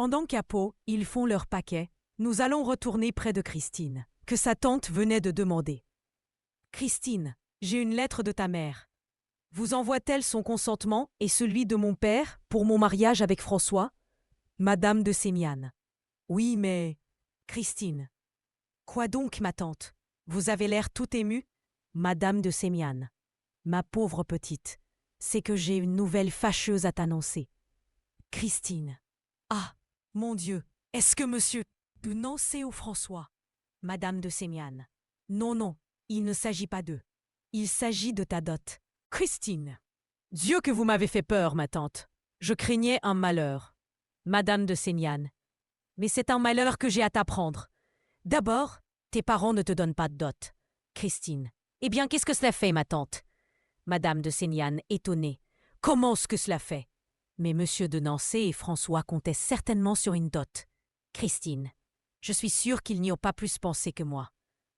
Pendant qu'à Pau, ils font leur paquet, nous allons retourner près de Christine, que sa tante venait de demander. Christine, j'ai une lettre de ta mère. Vous envoie-t-elle son consentement et celui de mon père pour mon mariage avec François? Madame de Sémiane. Oui, mais... Christine. Quoi donc, ma tante? Vous avez l'air tout émue? Madame de Sémiane. Ma pauvre petite, c'est que j'ai une nouvelle fâcheuse à t'annoncer. Christine. Ah, mon Dieu, est-ce que monsieur de Nancy ou François? Madame de Sémiane. Non, non, il ne s'agit pas d'eux. Il s'agit de ta dot. Christine. Dieu que vous m'avez fait peur, ma tante. Je craignais un malheur. Madame de Sémiane. Mais c'est un malheur que j'ai à t'apprendre. D'abord, tes parents ne te donnent pas de dot. Christine. Eh bien, qu'est-ce que cela fait, ma tante? Madame de Sémiane, étonnée. Comment est-ce que cela fait? Mais monsieur de Nancy et François comptaient certainement sur une dot. Christine. Je suis sûre qu'ils n'y ont pas plus pensé que moi.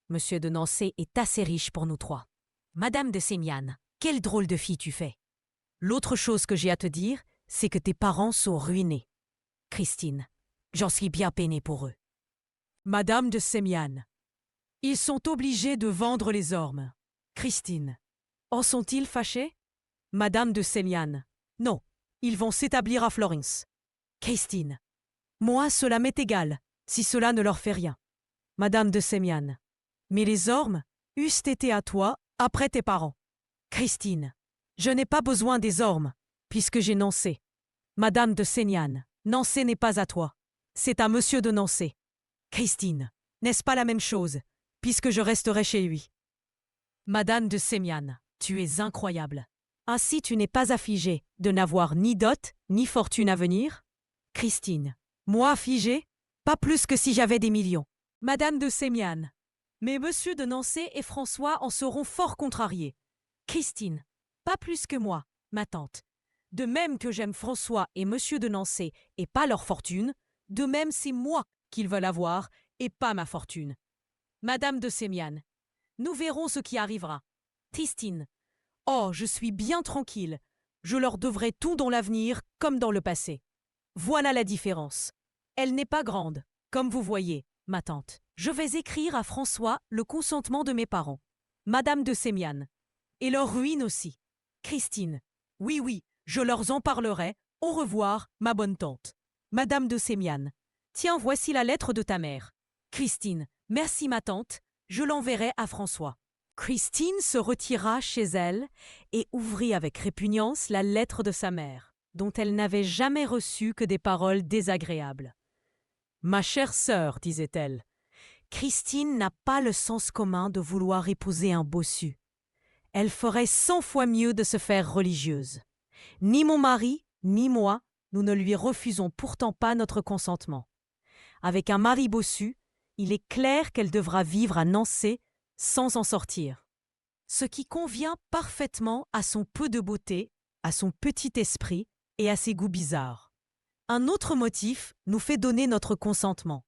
Monsieur de Nancy est assez riche pour nous trois. Madame de Sémiane, quelle drôle de fille tu fais. L'autre chose que j'ai à te dire, c'est que tes parents sont ruinés. Christine. J'en suis bien peinée pour eux. Madame de Sémiane. Ils sont obligés de vendre les ormes. Christine. En sont-ils fâchés? Madame de Sémiane. Non, ils vont s'établir à Florence. Christine. Moi, cela m'est égal, si cela ne leur fait rien. Madame de Sémiane. Mais les ormes eussent été à toi après tes parents. Christine. Je n'ai pas besoin des ormes, puisque j'ai Nancy. Madame de Sémiane. Nancy n'est pas à toi. C'est à monsieur de Nancy. Christine. N'est-ce pas la même chose, puisque je resterai chez lui? Madame de Sémiane. Tu es incroyable. Ainsi tu n'es pas affligée de n'avoir ni dot, ni fortune à venir? Christine. Moi affligée? Pas plus que si j'avais des millions. Madame de Sémiane. Mais monsieur de Nancy et François en seront fort contrariés. Christine. Pas plus que moi, ma tante. De même que j'aime François et monsieur de Nancy et pas leur fortune, de même c'est moi qu'ils veulent avoir et pas ma fortune. Madame de Sémiane. Nous verrons ce qui arrivera. Christine. Oh, je suis bien tranquille. Je leur devrai tout dans l'avenir comme dans le passé. Voilà la différence. Elle n'est pas grande, comme vous voyez, ma tante. Je vais écrire à François le consentement de mes parents. Madame de Sémiane. Et leur ruine aussi. Christine. Oui, oui, je leur en parlerai. Au revoir, ma bonne tante. Madame de Sémiane. Tiens, voici la lettre de ta mère. Christine. Merci, ma tante. Je l'enverrai à François. Christine se retira chez elle et ouvrit avec répugnance la lettre de sa mère, dont elle n'avait jamais reçu que des paroles désagréables. « Ma chère sœur, disait-elle, Christine n'a pas le sens commun de vouloir épouser un bossu. Elle ferait 100 fois mieux de se faire religieuse. Ni mon mari, ni moi, nous ne lui refusons pourtant pas notre consentement. Avec un mari bossu, il est clair qu'elle devra vivre à Nancy sans en sortir. Ce qui convient parfaitement à son peu de beauté, à son petit esprit et à ses goûts bizarres. Un autre motif nous fait donner notre consentement.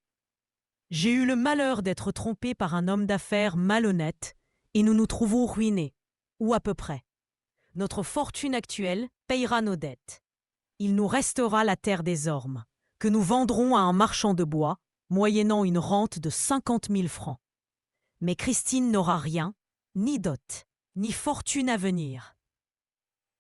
J'ai eu le malheur d'être trompé par un homme d'affaires malhonnête et nous nous trouvons ruinés, ou à peu près. Notre fortune actuelle payera nos dettes. Il nous restera la terre des ormes, que nous vendrons à un marchand de bois, moyennant une rente de 50 000 francs. Mais Christine n'aura rien, ni dot, ni fortune à venir.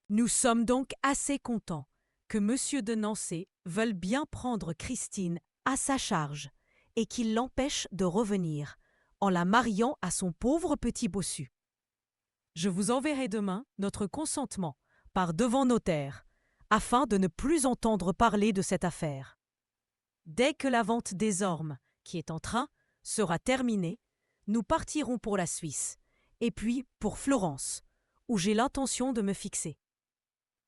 Nous sommes donc assez contents que monsieur de Nancy veuille bien prendre Christine à sa charge et qu'il l'empêche de revenir en la mariant à son pauvre petit bossu. Je vous enverrai demain notre consentement par devant notaire, afin de ne plus entendre parler de cette affaire. Dès que la vente des ormes, qui est en train, sera terminée, nous partirons pour la Suisse, et puis pour Florence, où j'ai l'intention de me fixer.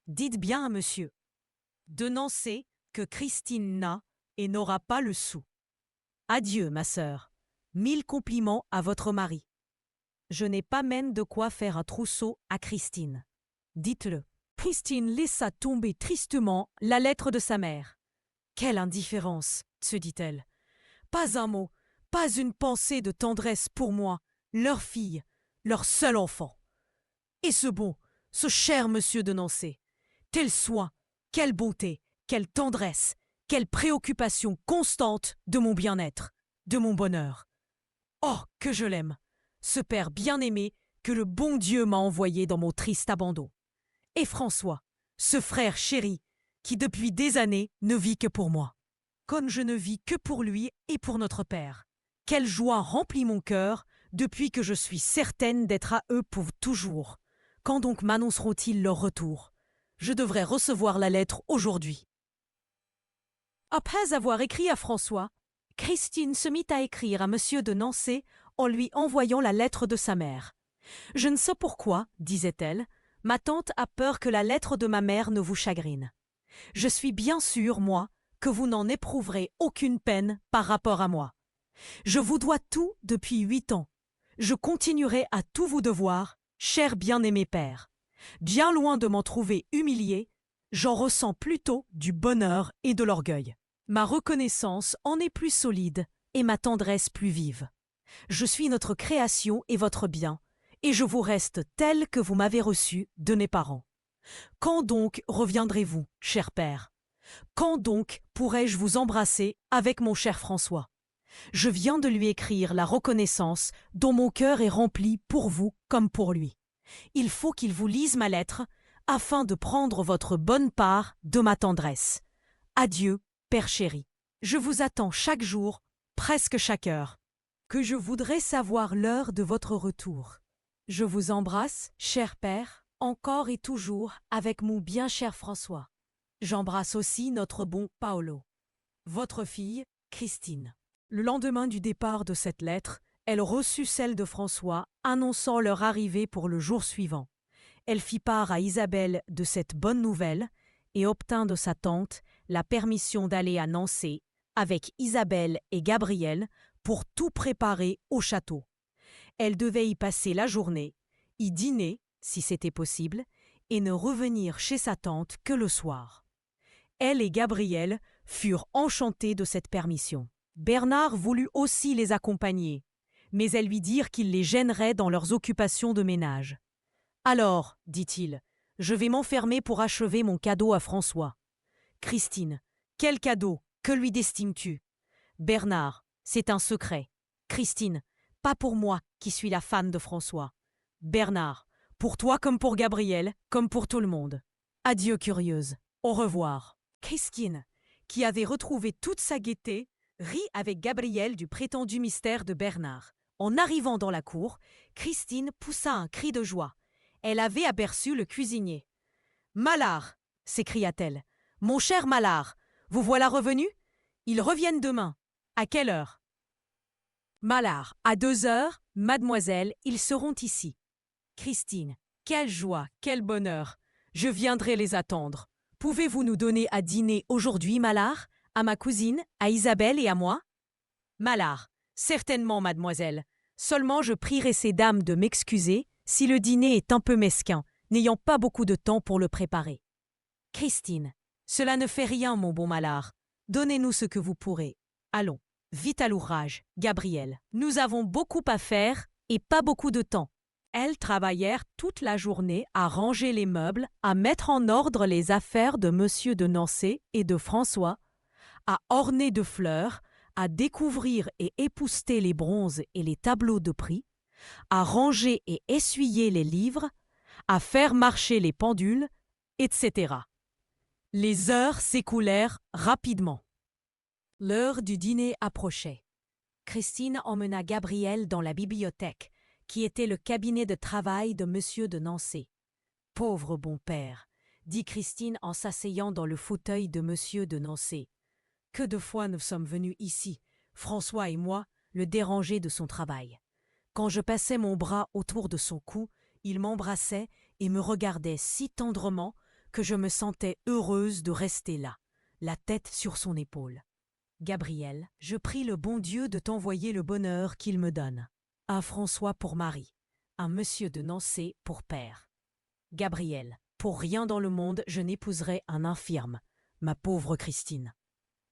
Dites bien à monsieur de Nancy que Christine n'a et n'aura pas le sou. Adieu, ma sœur. 1000 compliments à votre mari. Je n'ai pas même de quoi faire un trousseau à Christine. Dites-le. Christine laissa tomber tristement la lettre de sa mère. Quelle indifférence, se dit-elle. Pas un mot, pas une pensée de tendresse pour moi, leur fille, leur seul enfant. Et ce cher monsieur de Nancy, tel soin, quelle bonté, quelle tendresse, Quelle préoccupation constante de mon bien-être, de mon bonheur. Oh, que je l'aime, ce père bien-aimé que le bon Dieu m'a envoyé dans mon triste abandon. Et François, ce frère chéri, qui depuis des années ne vit que pour moi. Comme je ne vis que pour lui et pour notre Père. Quelle joie remplit mon cœur depuis que je suis certaine d'être à eux pour toujours. Quand donc m'annonceront-ils leur retour? Je devrais recevoir la lettre aujourd'hui. Après avoir écrit à François, Christine se mit à écrire à monsieur de Nancy en lui envoyant la lettre de sa mère. « Je ne sais pourquoi, disait-elle, ma tante a peur que la lettre de ma mère ne vous chagrine. Je suis bien sûre, moi, que vous n'en éprouverez aucune peine par rapport à moi. Je vous dois tout depuis 8 ans. Je continuerai à tout vous devoir, cher bien-aimé père. Bien loin de m'en trouver humilié, j'en ressens plutôt du bonheur et de l'orgueil. Ma reconnaissance en est plus solide et ma tendresse plus vive. Je suis notre création et votre bien, et je vous reste tel que vous m'avez reçu de mes parents. Quand donc reviendrez-vous, cher père? Quand donc pourrai-je vous embrasser avec mon cher François? Je viens de lui écrire la reconnaissance dont mon cœur est rempli pour vous comme pour lui. Il faut qu'il vous lise ma lettre afin de prendre votre bonne part de ma tendresse. Adieu, père chéri. Je vous attends chaque jour, presque chaque heure, que je voudrais savoir l'heure de votre retour. Je vous embrasse, cher père, encore et toujours avec mon bien cher François. J'embrasse aussi notre bon Paolo. Votre fille, Christine. Le lendemain du départ de cette lettre, elle reçut celle de François annonçant leur arrivée pour le jour suivant. Elle fit part à Isabelle de cette bonne nouvelle et obtint de sa tante la permission d'aller à Nancy avec Isabelle et Gabriel pour tout préparer au château. Elle devait y passer la journée, y dîner, si c'était possible, et ne revenir chez sa tante que le soir. Elle et Gabriel furent enchantés de cette permission. Bernard voulut aussi les accompagner, mais elles lui dirent qu'il les gênerait dans leurs occupations de ménage. « Alors, dit-il, je vais m'enfermer pour achever mon cadeau à François. »« Christine, quel cadeau? Que lui destines-tu » ?»« Bernard, c'est un secret. Christine, pas pour moi qui suis la femme de François. Bernard, pour toi comme pour Gabriel, comme pour tout le monde. Adieu curieuse, au revoir. » Christine, qui avait retrouvé toute sa gaieté, rit avec Gabriel du prétendu mystère de Bernard. En arrivant dans la cour, Christine poussa un cri de joie. Elle avait aperçu le cuisinier. « Malard !» s'écria-t-elle. « Mon cher Malard, vous voilà revenu? Ils reviennent demain. À quelle heure ?»« Malard, à 2 heures, mademoiselle, ils seront ici. » Christine, quelle joie, quel bonheur! Je viendrai les attendre. Pouvez-vous nous donner à dîner aujourd'hui, Malard? À ma cousine, à Isabelle et à moi? Malard, certainement, mademoiselle. Seulement je prierai ces dames de m'excuser si le dîner est un peu mesquin, n'ayant pas beaucoup de temps pour le préparer. Christine, cela ne fait rien, mon bon Malard. Donnez-nous ce que vous pourrez. Allons, vite à l'ouvrage, Gabriel. Nous avons beaucoup à faire et pas beaucoup de temps. Elles travaillèrent toute la journée à ranger les meubles, à mettre en ordre les affaires de monsieur de Nancy et de François, à orner de fleurs, à découvrir et épousseter les bronzes et les tableaux de prix, à ranger et essuyer les livres, à faire marcher les pendules, etc. Les heures s'écoulèrent rapidement. L'heure du dîner approchait. Christine emmena Gabriel dans la bibliothèque, qui était le cabinet de travail de monsieur de Nancy. « Pauvre bon père !» dit Christine en s'asseyant dans le fauteuil de monsieur de Nancy. « Que de fois nous sommes venus ici, François et moi, le déranger de son travail. Quand je passais mon bras autour de son cou, il m'embrassait et me regardait si tendrement que je me sentais heureuse de rester là, la tête sur son épaule. Gabriel, je prie le bon Dieu de t'envoyer le bonheur qu'il me donne. Un François pour mari, un monsieur de Nancy pour père. Gabriel, pour rien dans le monde je n'épouserai un infirme, ma pauvre Christine.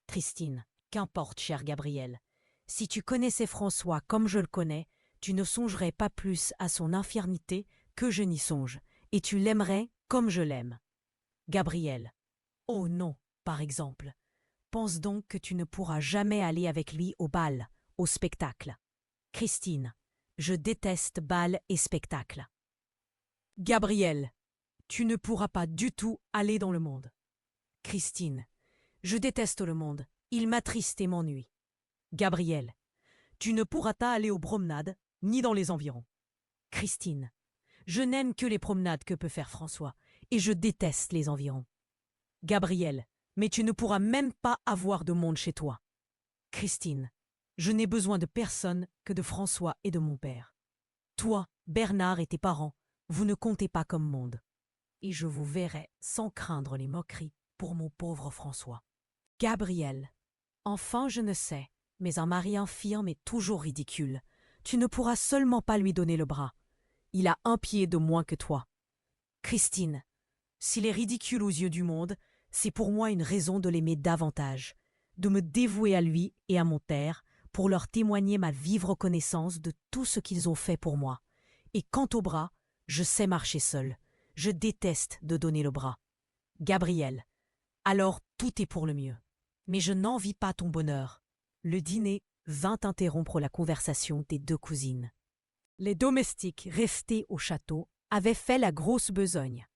Christine, qu'importe, cher Gabriel. Si tu connaissais François comme je le connais, tu ne songerais pas plus à son infirmité que je n'y songe, et tu l'aimerais comme je l'aime. Gabriel. Oh non, par exemple. pense donc que tu ne pourras jamais aller avec lui au bal, au spectacle. Christine, je déteste bal et spectacle. Gabriel, tu ne pourras pas du tout aller dans le monde. Christine, je déteste le monde, il m'attriste et m'ennuie. Gabriel, tu ne pourras pas aller aux promenades, ni dans les environs. Christine, je n'aime que les promenades que peut faire François, et je déteste les environs. Gabriel, mais tu ne pourras même pas avoir de monde chez toi. Christine, je n'ai besoin de personne que de François et de mon père. Toi, Bernard et tes parents, vous ne comptez pas comme monde. Et je vous verrai sans craindre les moqueries pour mon pauvre François. Gabriel, enfin je ne sais, mais un mari infirme est toujours ridicule. Tu ne pourras seulement pas lui donner le bras. Il a un pied de moins que toi. Christine, s'il est ridicule aux yeux du monde, c'est pour moi une raison de l'aimer davantage, de me dévouer à lui et à mon père pour leur témoigner ma vive reconnaissance de tout ce qu'ils ont fait pour moi. Et quant au bras, je sais marcher seul. Je déteste de donner le bras. Gabriel, alors tout est pour le mieux. Mais je n'envie pas ton bonheur. Le dîner vint interrompre la conversation des deux cousines. Les domestiques restés au château avaient fait la grosse besogne.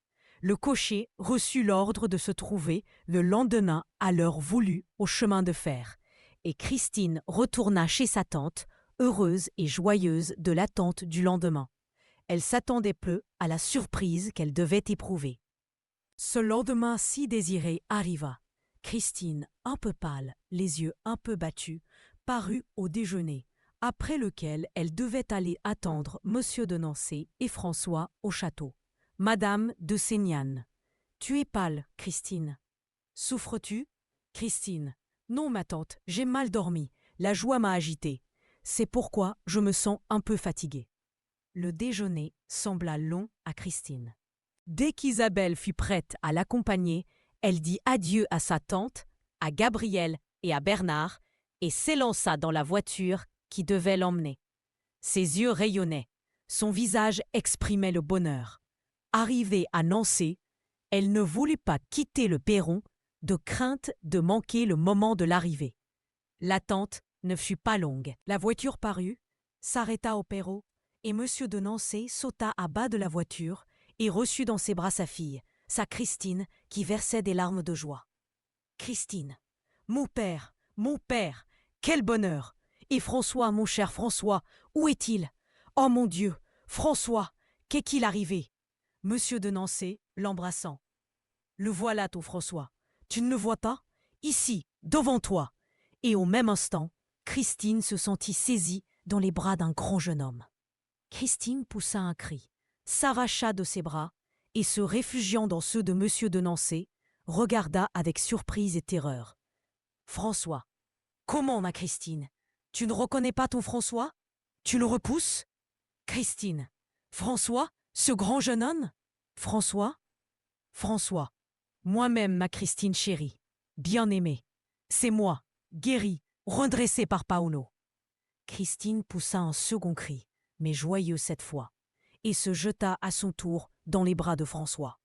Le cocher reçut l'ordre de se trouver le lendemain à l'heure voulue au chemin de fer, et Christine retourna chez sa tante, heureuse et joyeuse de l'attente du lendemain. Elle s'attendait peu à la surprise qu'elle devait éprouver. Ce lendemain si désiré arriva. Christine, un peu pâle, les yeux un peu battus, parut au déjeuner, après lequel elle devait aller attendre M. de Nancy et François au château. Madame de Séniane. Tu es pâle, Christine. Souffres-tu? Christine. Non, ma tante, j'ai mal dormi. La joie m'a agitée. C'est pourquoi je me sens un peu fatiguée. Le déjeuner sembla long à Christine. Dès qu'Isabelle fut prête à l'accompagner, elle dit adieu à sa tante, à Gabriel et à Bernard, et s'élança dans la voiture qui devait l'emmener. Ses yeux rayonnaient, son visage exprimait le bonheur. Arrivée à Nancy, elle ne voulut pas quitter le perron de crainte de manquer le moment de l'arrivée. L'attente ne fut pas longue. La voiture parut, s'arrêta au perron, et M. de Nancy sauta à bas de la voiture et reçut dans ses bras sa fille, sa Christine, qui versait des larmes de joie. « Christine, mon père, quel bonheur! Et François, mon cher François, où est-il? Oh mon Dieu, François, qu'est-il arrivé? » Monsieur de Nancy, l'embrassant. « Le voilà, ton François. Tu ne le vois pas? Ici, devant toi. » Et au même instant, Christine se sentit saisie dans les bras d'un grand jeune homme. Christine poussa un cri, s'arracha de ses bras, et se réfugiant dans ceux de Monsieur de Nancy, regarda avec surprise et terreur. « François. Comment, ma Christine? Tu ne reconnais pas ton François? Tu le repousses? Christine. François, ce grand jeune homme? François? François. Moi-même, ma Christine chérie, bien-aimée. C'est moi, guérie, redressée par Paolo. » Christine poussa un second cri, mais joyeux cette fois, et se jeta à son tour dans les bras de François.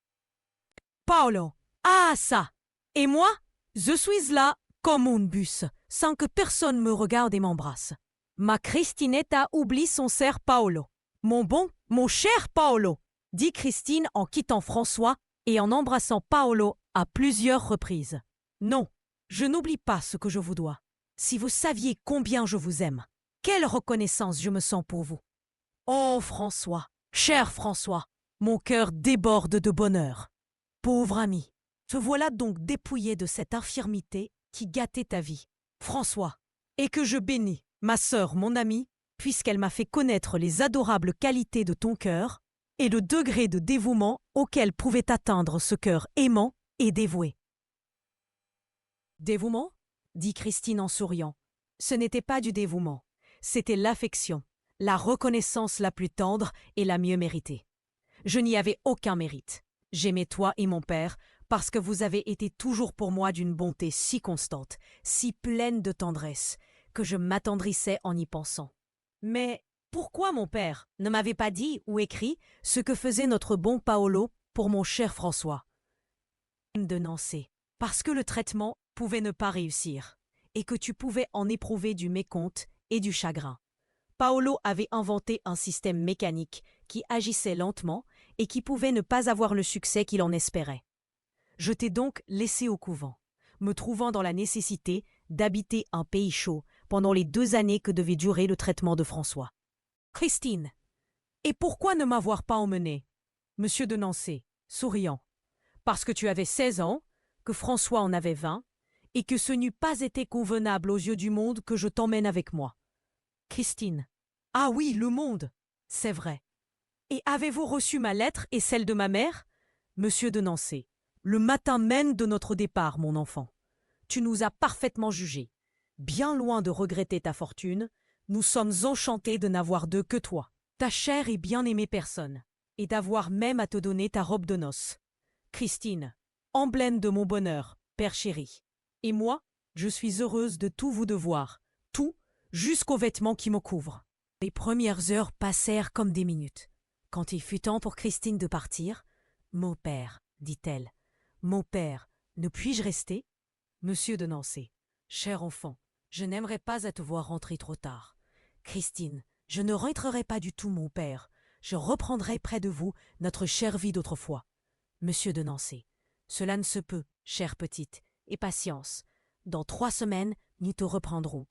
« Paolo! Ah ça! Et moi? Je suis là comme un bus, sans que personne me regarde et m'embrasse. Ma Christinetta oublie son cher Paolo. Mon bon, mon cher Paolo! » dit Christine en quittant François et en embrassant Paolo à plusieurs reprises. « Non, je n'oublie pas ce que je vous dois. Si vous saviez combien je vous aime, quelle reconnaissance je me sens pour vous. Oh François, cher François, mon cœur déborde de bonheur. Pauvre ami, te voilà donc dépouillé de cette infirmité qui gâtait ta vie. François, et que je bénis ma sœur, mon amie, puisqu'elle m'a fait connaître les adorables qualités de ton cœur et le degré de dévouement auquel pouvait atteindre ce cœur aimant et dévoué. » « Dévouement » dit Christine en souriant. « Ce n'était pas du dévouement, c'était l'affection, la reconnaissance la plus tendre et la mieux méritée. Je n'y avais aucun mérite. J'aimais toi et mon père parce que vous avez été toujours pour moi d'une bonté si constante, si pleine de tendresse, que je m'attendrissais en y pensant. Mais pourquoi mon père ne m'avait pas dit ou écrit ce que faisait notre bon Paolo pour mon cher François? De Nancy. parce que le traitement pouvait ne pas réussir, et que tu pouvais en éprouver du mécompte et du chagrin. Paolo avait inventé un système mécanique qui agissait lentement et qui pouvait ne pas avoir le succès qu'il en espérait. Je t'ai donc laissé au couvent, me trouvant dans la nécessité d'habiter un pays chaud pendant les 2 années que devait durer le traitement de François. Christine, et pourquoi ne m'avoir pas emmené? Monsieur de Nancy, souriant. Parce que tu avais 16 ans, que François en avait 20, et que ce n'eût pas été convenable aux yeux du monde que je t'emmène avec moi. Christine. Ah oui, le monde. C'est vrai. Et avez-vous reçu ma lettre et celle de ma mère? Monsieur de Nancy. Le matin même de notre départ, mon enfant. Tu nous as parfaitement jugés. Bien loin de regretter ta fortune, nous sommes enchantés de n'avoir d'eux que toi, ta chère et bien-aimée personne, et d'avoir même à te donner ta robe de noces. Christine, emblème de mon bonheur, père chéri. Et moi, je suis heureuse de tout vous devoir, tout, jusqu'aux vêtements qui me couvrent. Les premières heures passèrent comme des minutes. Quand il fut temps pour Christine de partir, « Mon père, dit-elle, mon père, ne puis-je rester ?» Monsieur de Nancy, cher enfant, je n'aimerais pas à te voir rentrer trop tard. Christine, je ne rentrerai pas du tout, mon père. Je reprendrai près de vous notre chère vie d'autrefois. Monsieur de Nancy, cela ne se peut, chère petite, et patience. Dans 3 semaines, nous te reprendrons.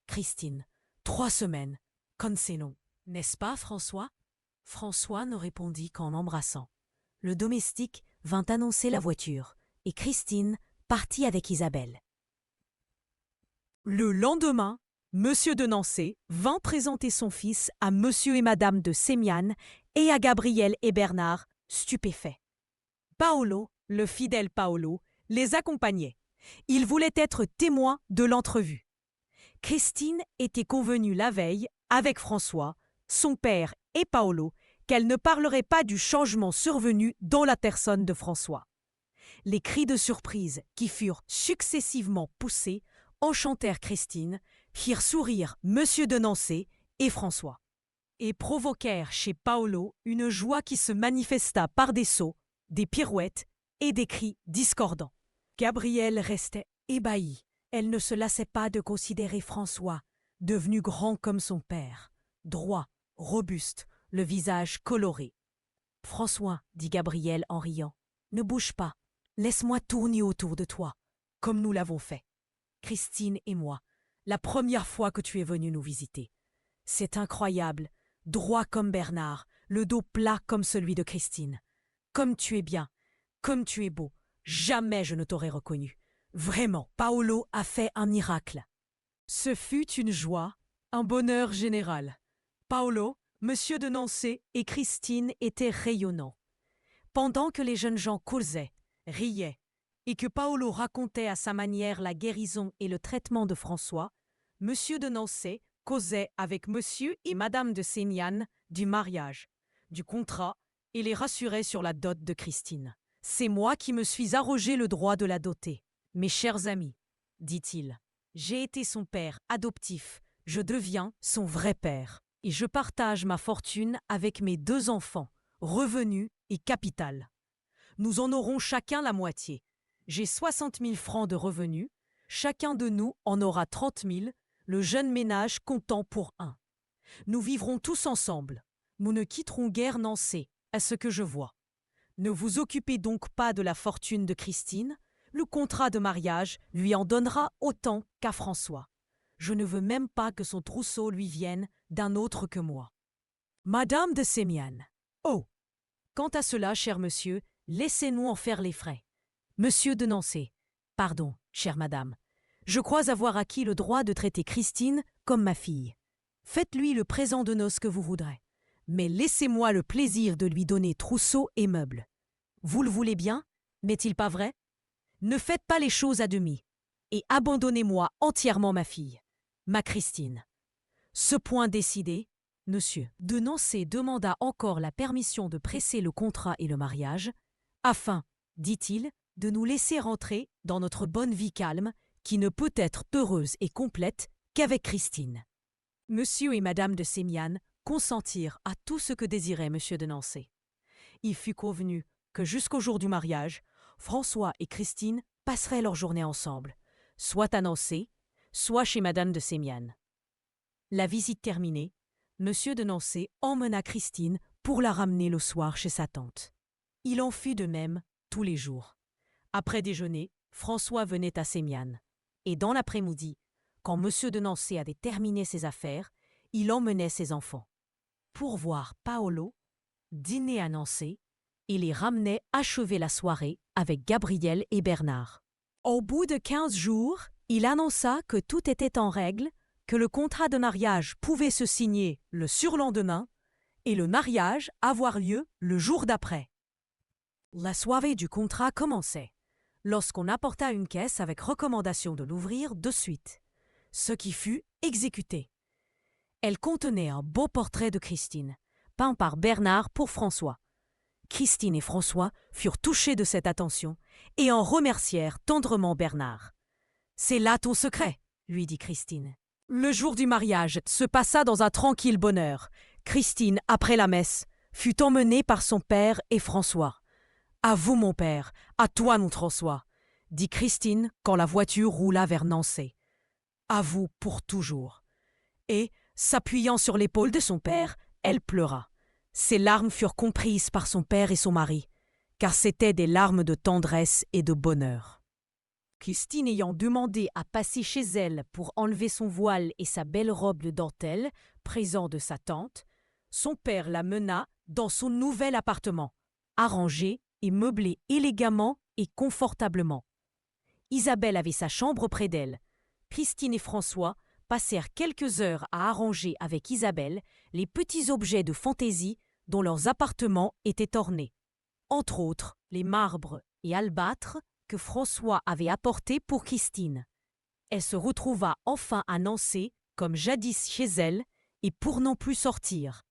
Christine, 3 semaines, comme c'est long. N'est-ce pas, François? François ne répondit qu'en l'embrassant. Le domestique vint annoncer la voiture, et Christine partit avec Isabelle. Le lendemain, Monsieur de Nancy vint présenter son fils à Monsieur et Madame de Sémiane et à Gabriel et Bernard, stupéfaits. Paolo, le fidèle Paolo, les accompagnait. Il voulait être témoin de l'entrevue. Christine était convenue la veille, avec François, son père et Paolo, qu'elle ne parlerait pas du changement survenu dans la personne de François. Les cris de surprise qui furent successivement poussés enchantèrent Christine, firent sourire Monsieur de Nancy et François, et provoquèrent chez Paolo une joie qui se manifesta par des sauts, des pirouettes et des cris discordants. Gabrielle restait ébahie. Elle ne se lassait pas de considérer François, devenu grand comme son père, droit, robuste, le visage coloré. « François, dit Gabrielle en riant, ne bouge pas. Laisse-moi tourner autour de toi, comme nous l'avons fait. Christine et moi, la première fois que tu es venu nous visiter. C'est incroyable, droit comme Bernard, le dos plat comme celui de Christine. Comme tu es bien, comme tu es beau, jamais je ne t'aurais reconnu. Vraiment, Paolo a fait un miracle. » Ce fut une joie, un bonheur général. Paolo, Monsieur de Nancy et Christine étaient rayonnants. Pendant que les jeunes gens causaient, riaient, et que Paolo racontait à sa manière la guérison et le traitement de François, Monsieur de Nancy causait avec Monsieur et Madame de Sémiane du mariage, du contrat, et les rassurait sur la dot de Christine. « C'est moi qui me suis arrogé le droit de la doter. Mes chers amis, dit-il, j'ai été son père adoptif, je deviens son vrai père, et je partage ma fortune avec mes 2 enfants, revenus et capital. Nous en aurons chacun la moitié. J'ai 60 000 francs de revenus, chacun de nous en aura 30 000, le jeune ménage comptant pour 1. Nous vivrons tous ensemble. Nous ne quitterons guère Nancy, à ce que je vois. Ne vous occupez donc pas de la fortune de Christine, le contrat de mariage lui en donnera autant qu'à François. Je ne veux même pas que son trousseau lui vienne d'un autre que moi. Madame de Sémiane. Oh! Quant à cela, cher monsieur, laissez-nous en faire les frais. Monsieur de Nancy. Pardon, chère madame. Je crois avoir acquis le droit de traiter Christine comme ma fille. Faites-lui le présent de noces que vous voudrez. Mais laissez-moi le plaisir de lui donner trousseau et meubles. Vous le voulez bien, n'est-il pas vrai? Ne faites pas les choses à demi, et abandonnez-moi entièrement ma fille, ma Christine. » Ce point décidé, Monsieur de Nancy demanda encore la permission de presser le contrat et le mariage, afin, dit-il, de nous laisser rentrer dans notre bonne vie calme, qui ne peut être heureuse et complète qu'avec Christine. Monsieur et Madame de Sémiane consentirent à tout ce que désirait Monsieur de Nancy. Il fut convenu que jusqu'au jour du mariage, François et Christine passeraient leur journée ensemble, soit à Nancy, soit chez Madame de Sémiane. La visite terminée, Monsieur de Nancy emmena Christine pour la ramener le soir chez sa tante. Il en fut de même tous les jours. Après déjeuner, François venait à Sémiane. Et dans l'après-midi, quand Monsieur de Nancy avait terminé ses affaires, il emmenait ses enfants pour voir Paolo dîner à Nancy et les ramenait achever la soirée avec Gabriel et Bernard. Au bout de 15 jours, il annonça que tout était en règle, que le contrat de mariage pouvait se signer le surlendemain et le mariage avoir lieu le jour d'après. La soirée du contrat commençait, lorsqu'on apporta une caisse avec recommandation de l'ouvrir de suite, ce qui fut exécuté. Elle contenait un beau portrait de Christine, peint par Bernard pour François. Christine et François furent touchés de cette attention et en remercièrent tendrement Bernard. « C'est là ton secret, » lui dit Christine. Le jour du mariage se passa dans un tranquille bonheur. Christine, après la messe, fut emmenée par son père et François. « À vous, mon père, à toi, notre François, » dit Christine quand la voiture roula vers Nancy. « À vous pour toujours. » Et, s'appuyant sur l'épaule de son père, elle pleura. Ses larmes furent comprises par son père et son mari, car c'étaient des larmes de tendresse et de bonheur. Christine ayant demandé à passer chez elle pour enlever son voile et sa belle robe de dentelle, présent de sa tante, son père la mena dans son nouvel appartement, arrangé et meublé élégamment et confortablement. Isabelle avait sa chambre près d'elle. Christine et François passèrent quelques heures à arranger avec Isabelle les petits objets de fantaisie dont leurs appartements étaient ornés. Entre autres, les marbres et albâtres que François avait apportés pour Christine. Elle se retrouva enfin à Nancy, comme jadis chez elle, et pour n'en plus sortir.